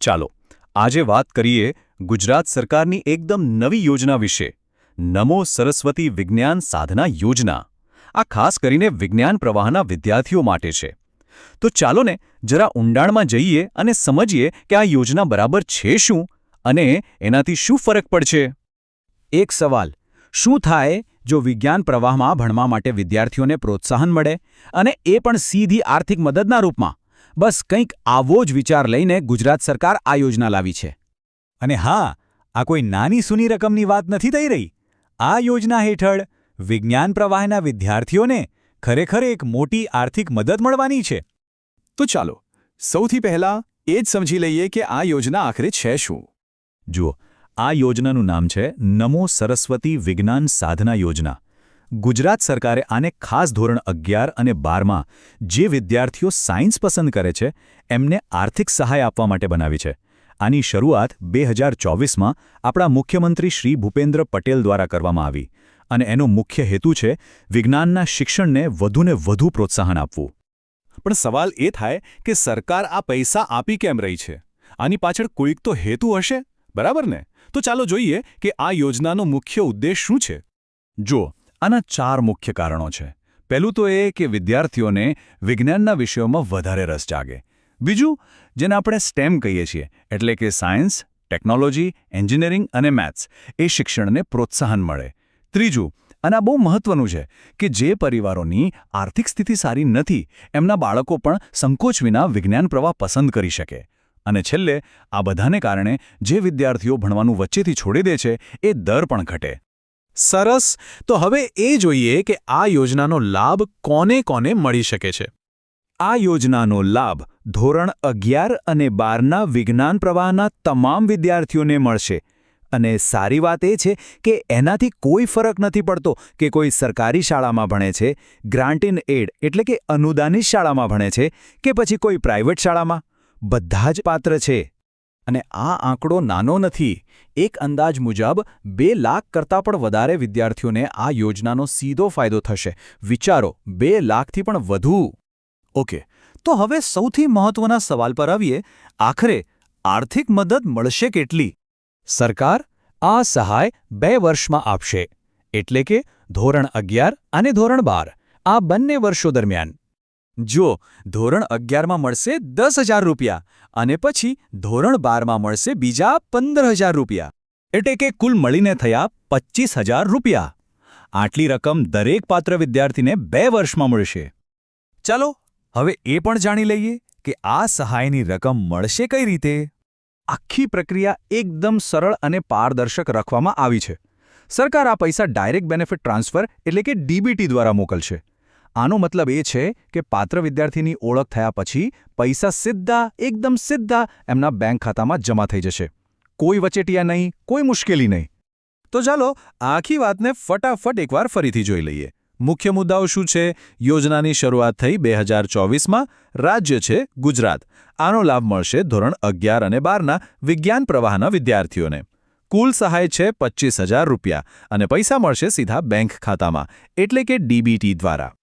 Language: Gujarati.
ચાલો આજે વાત કરીએ ગુજરાત સરકારની એકદમ નવી યોજના વિશે નમો સરસ્વતી વિજ્ઞાન સાધના યોજના આ ખાસ કરીને વિજ્ઞાન પ્રવાહના વિદ્યાર્થીઓ માટે છે તો ચાલો ને જરા ઊંડાણમાં જઈએ અને સમજીએ કે આ યોજના બરાબર છે શું અને એનાથી શું ફરક પડશે। એક સવાલ, શું થાય જો વિજ્ઞાન પ્રવાહમાં ભણવા માટે વિદ્યાર્થીઓને પ્રોત્સાહન મળે અને એ પણ સીધી આર્થિક મદદના રૂપમાં? બસ કંઈક આવો જ વિચાર લઈને ગુજરાત સરકાર આ યોજના લાવી છે। અને હા, આ કોઈ નાની સૂની રકમની વાત નથી થઈ રહી। આ યોજના હેઠળ વિજ્ઞાન પ્રવાહના વિદ્યાર્થીઓને ખરેખર એક મોટી આર્થિક મદદ મળવાની છે। તો ચાલો સૌથી પહેલાં એ જ સમજી લઈએ કે આ યોજના આખરે છે શું। જુઓ, આ યોજનાનું નામ છે નમો સરસ્વતી વિજ્ઞાન સાધના યોજના। ગુજરાત સરકારે આને ખાસ ધોરણ 11 અને 12માં જે વિદ્યાર્થીઓ સાયન્સ પસંદ કરે છે એમને આર્થિક સહાય આપવા માટે બનાવી છે। આની શરૂઆત 2024માં આપણા મુખ્યમંત્રી શ્રી ભૂપેન્દ્ર પટેલ દ્વારા કરવામાં આવી અને એનો મુખ્ય હેતુ છે વિજ્ઞાનના શિક્ષણને વધુને વધુ પ્રોત્સાહન આપવું। પણ સવાલ એ થાય કે સરકાર આ પૈસા આપી કેમ રહી છે? આની પાછળ કોઈક તો હેતુ હશે, બરાબર ને? તો ચાલો જોઈએ કે આ યોજનાનો મુખ્ય ઉદ્દેશ શું છે। જુઓ, આના 4 મુખ્ય કારણો છે। પહેલું તો એ કે વિદ્યાર્થીઓને વિજ્ઞાનના વિષયોમાં વધારે રસ જાગે। બીજું, જેને આપણે સ્ટેમ કહીએ છીએ એટલે કે સાયન્સ, ટેકનોલોજી, એન્જિનિયરિંગ અને મેથ્સ એ શિક્ષણને પ્રોત્સાહન મળે। ત્રીજું, અને આ બહુ મહત્વનું છે કે જે પરિવારોની આર્થિક સ્થિતિ સારી નથી એમના બાળકો પણ સંકોચ વિના વિજ્ઞાન પ્રવાહ પસંદ કરી શકે। અને છેલ્લે, આ બધાને કારણે જે વિદ્યાર્થીઓ ભણવાનું વચ્ચેથી છોડી દે છે એ દર પણ ઘટે। સરસ, તો હવે એ જોઈએ કે આ યોજનાનો લાભ કોને કોને મળી શકે છે। આ યોજનાનો લાભ ધોરણ 11 અને 12ના વિજ્ઞાન પ્રવાહના તમામ વિદ્યાર્થીઓને મળશે। અને સારી વાત એ છે કે એનાથી કોઈ ફરક નથી પડતો કે કોઈ સરકારી શાળામાં ભણે છે, ગ્રાન્ટ ઇન એડ એટલે કે અનુદાનિત શાળામાં ભણે છે કે પછી કોઈ પ્રાઇવેટ શાળામાં, બધા જ પાત્ર છે। અને આ આંકડો નાનો નથી। એક અંદાજ મુજબ 2 લાખ કરતાં પણ વધારે વિદ્યાર્થીઓને આ યોજનાનો સીધો ફાયદો થશે। વિચારો, 2 લાખથી પણ વધુ। ઓકે, તો હવે સૌથી મહત્વના સવાલ પર આવીએ, આખરે આર્થિક મદદ મળશે કેટલી? સરકાર આ સહાય 2 વર્ષમાં આપશે, એટલે કે ધોરણ 11 અને ધોરણ 12 આ બંને વર્ષો દરમિયાન। જો ધોરણ 11માં મળશે 10,000 રૂપિયા અને પછી ધોરણ 12માં મળશે બીજા 15,000 રૂપિયા, એટલે કે કુલ મળીને થયા 25,000 રૂપિયા। આટલી રકમ દરેક પાત્ર વિદ્યાર્થીને 2 વર્ષમાં મળશે। ચાલો હવે એ પણ જાણી લઈએ કે આ સહાયની રકમ મળશે કઈ રીતે। આખી પ્રક્રિયા એકદમ સરળ અને પારદર્શક રાખવામાં આવી છે। સરકાર આ પૈસા ડાયરેક્ટ બેનિફિટ ટ્રાન્સફર એટલે કે ડીબીટી દ્વારા મોકલશે। આનો મતલબ એ છે કે પાત્ર વિદ્યાર્થીની ઓળખ થયા પછી પૈસા એકદમ સીધા એમના બેંક ખાતામાં જમા થઈ જશે। કોઈ વચેટિયા નહીં, કોઈ મુશ્કેલી નહીં। તો ચાલો આખી વાતને ફટાફટ એકવાર ફરીથી જોઈ લઈએ। મુખ્ય મુદ્દાઓ શું છે? યોજનાની શરૂઆત થઈ 2024માં, રાજ્ય છે ગુજરાત। આનો લાભ મળશે ધોરણ 11 અને 12ના વિજ્ઞાન પ્રવાહના વિદ્યાર્થીઓને। કુલ સહાય છે 25,000 રૂપિયા અને પૈસા મળશે સીધા બેંક ખાતામાં એટલે કે ડીબીટી દ્વારા।